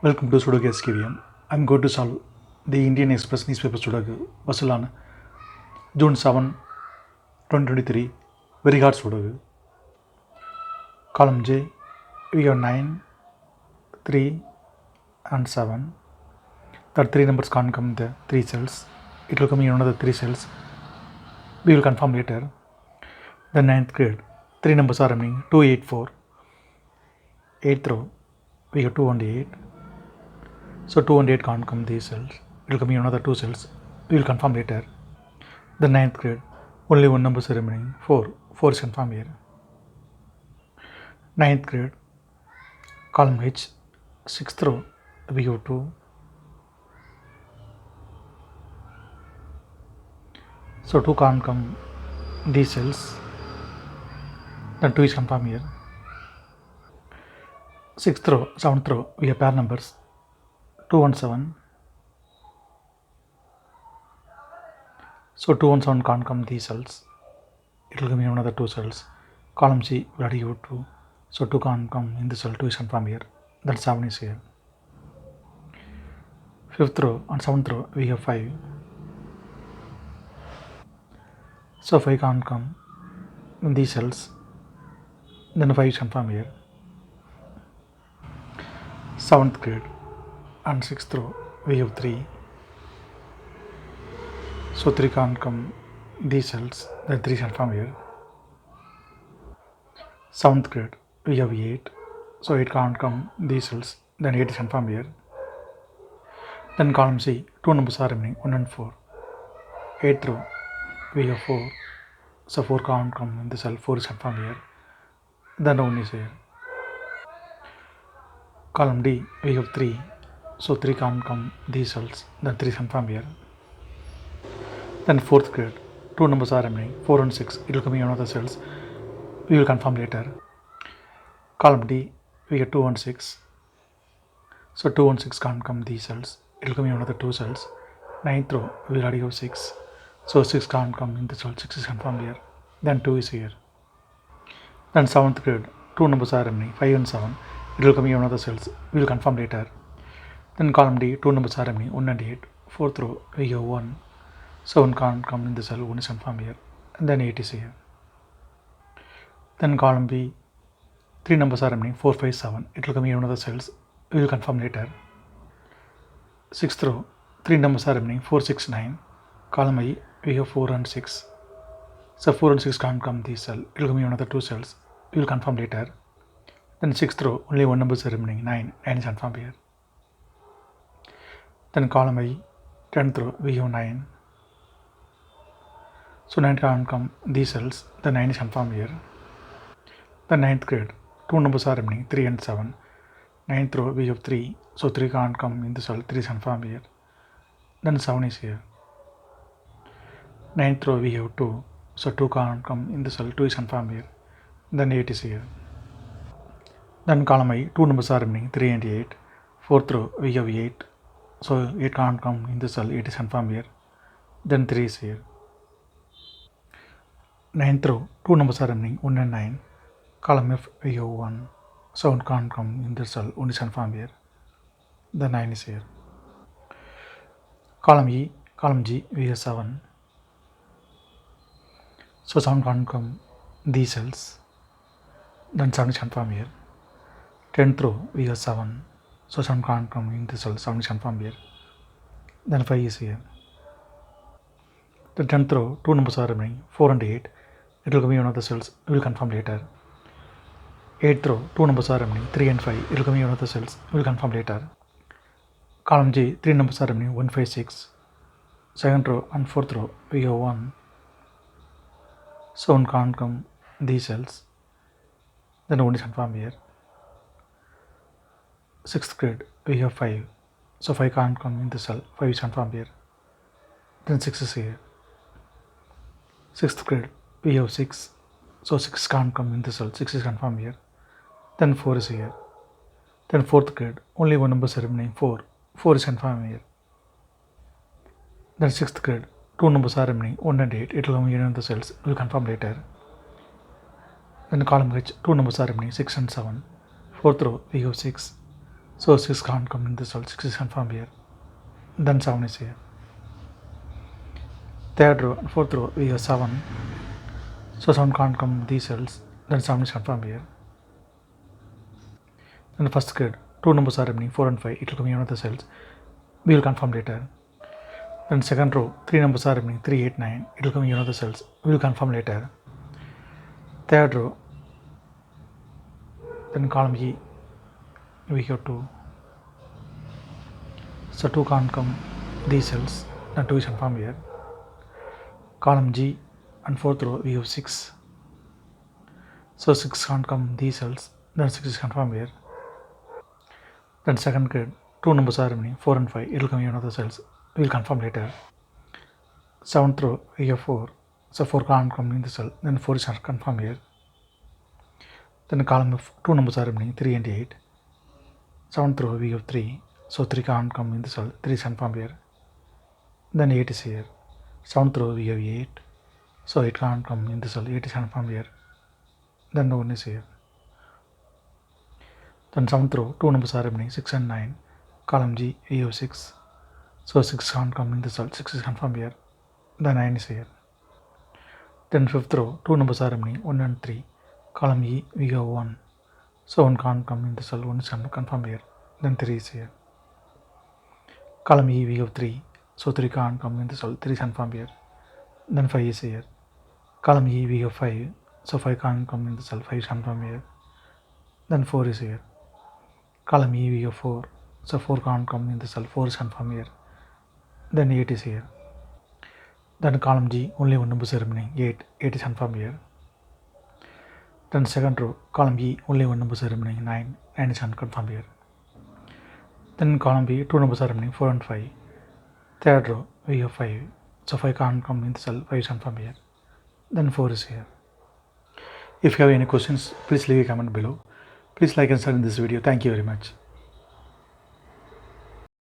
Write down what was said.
Welcome to Sudoku SkVm. I'm going to solve the Indian Express newspaper Sudoku Vasalan June 7, 2023. Very hard Sudoku. Column J, we have 9, 3 and 7. That 3 numbers can't come in the 3 cells. It will come in another 3 cells. We will confirm later. The 9th grade. 3 numbers are remaining 2, 8, 4. 8th row, we have 2 and 8. So 2 and 8 can't come these cells. It will come in another 2 cells. We will confirm later. The 9th grade, only one number is remaining 4. 4 is confirmed here. 9th grade, column H, 6th row, we have 2. So 2 can't come these cells. Then 2 is confirmed here. 6th row, 7th row, we have pair numbers 2 and 7. So 2 and 7 can't come these cells. It will come in another 2 cells. Column C, we already have 2. So 2 can't come in the cell, 2 is confirmed here. That 7 is here. 5th row and 7th row, we have 5. So 5 can't come in these cells. Then 5 is confirmed here. 7th grade and 6th row, we have 3. So 3 can't come these cells. Then 3 is confirmed here. 7th grade, we have 8. So 8 can't come these cells. Then 8 is confirmed here. Then column C, 2 numbers are remaining 1 and 4. 8th row, we have 4. So 4 can't come in the cell. 4 is confirmed here. Then 1 is here. Column D, we have 3. So 3 can't come these cells. Then 3 is confirmed here. Then 4th grade, 2 numbers are remaining 4 and 6. It will come in another cells. We will confirm later. Column D, we have 2 and 6. So 2 and 6 can't come these cells. It will come in another 2 cells. 9th row, we already have 6. So 6 can't come in the cell. 6 is confirmed here. Then 2 is here. Then 7th grade, 2 numbers are remaining 5 and 7. It will come in another cells. We will confirm later. Then column D, 2 numbers are remaining 1 and 8. 4th row, we have 1. So 1 can't come in the cell. 1 is confirmed here. And then 8 is here. Then column B, 3 numbers are remaining 4, 5, 7. It will come in another cells. We will confirm later. 6th row, 3 numbers are remaining 4, 6, 9. Column I, we have 4 and 6. So 4 and 6 can't come this cell. It will come in another 2 cells. We will confirm later. Then 6th row, only one number is remaining 9. 9 is confirmed here. Then column I, 10th row, we have 9. So 9 can't come these cells. The 9 is confirmed here. The 9th grade, 2 numbers are remaining 3 and 7. 9th row, we have 3. So 3 can't come in the cell. 3 is confirmed here. Then 7 is here. 9th row, we have 2. So 2 can't come in the cell. 2 is confirmed here. Then 8 is here. Then column I, 2 numbers are remaining 3 and 8. 4th row, we have 8. So 8 can't come in the cell. 8 is confirmed here. Then 3 is here. 9th row, 2 numbers are remaining 1 and 9. Column F, we have 1. So 1 can't come in the cell. 1 is confirmed here. The 9 is here. Column E, column G, we have 7. So 7 can't come these cells. Then 7 is confirmed here. 10th row, we have 7. So 7 can't come in the cell. 7 is confirmed here. Then 5 is here. The 10th row, 2 numbers are remaining 4 and 8. It will come in one of the cells. We will confirm later. 8th row, 2 numbers are remaining 3 and 5. It will come in one of the cells. We will confirm later. Column G, 3 numbers are remaining 1, 5, 6. 2nd row and 4th row, we have 1. So 1 can't come these cells. Then 1 is confirmed here. 6th grade, we have 5. So 5 can't come in the cell. 5 is confirmed here. Then 6 is here. 6th grade, we have 6. So 6 can't come in the cell. 6 is confirmed here. Then 4 is here. Then 4th grade, only one number is remaining 4. 4 is confirmed here. Then 6th grade, 2 numbers are remaining 1 and 8. It will come in the cells. We will confirm later. Then column H, 2 numbers are remaining 6 and 7. 4th row, we have 6. So 6 can't come in the cell, 6 is confirmed here. Then 7 is here. Third row and fourth row we have 7. So 7 can't come in these cells, then 7 is confirmed here. Then the first grid, 2 numbers are remaining, 4 and 5, it will come in one of the cells. We will confirm later. Then second row, 3 numbers are remaining, 3, 8, 9, it will come in one of the cells. We will confirm later. Third row, then column E, we have 2. So 2 can't come these cells, then 2 is confirmed here. Column G and fourth row we have 6. So 6 can't come these cells, then 6 is confirmed here. Then second grid, 2 numbers are remaining, 4 and 5, it will come in one of the cells. We will confirm later. Seventh row we have 4. So 4 can't come in the cell, then 4 is confirmed here. Then the column of 2 numbers are remaining, 3 and 8. Seventh row we have 3. So 3 can't come in the cell, 3 is confirmed here. Then 8 is here. Seventh row we have 8. So 8 can't come in the cell, 8 is confirmed here. Then 1 is here. Then seventh row, 2 numbers are remaining, 6 and 9. Column G we have 6. So 6 can't come in the cell, 6 is confirmed here. Then 9 is here. Then fifth row, 2 numbers are remaining, 1 and 3. Column E we have 1. So 1 can't come in the cell, 1 is confirmed here. Then 3 is here. Column E we have 3. So 3 can't come in the cell, 3 is confirmed here. Then 5 is here. Column E we have 5. So 5 can't come in the cell, 5 is confirmed here. Then 4 is here. Column E we have 4. So 4 can't come in the cell, 4 is confirmed here. Then 8 is here. Then column G, only 1 number is remaining, 8. 8 is confirmed here. Then second row, column E, only 1 number is remaining, 9. 9 is confirmed here. Then column B, 2 numbers are remaining, 4 and 5. Third row, we have 5. So 5 can't come in the cell, 5 is confirmed here. Then 4 is here. If you have any questions, please leave a comment below. Please like and share in this video. Thank you very much.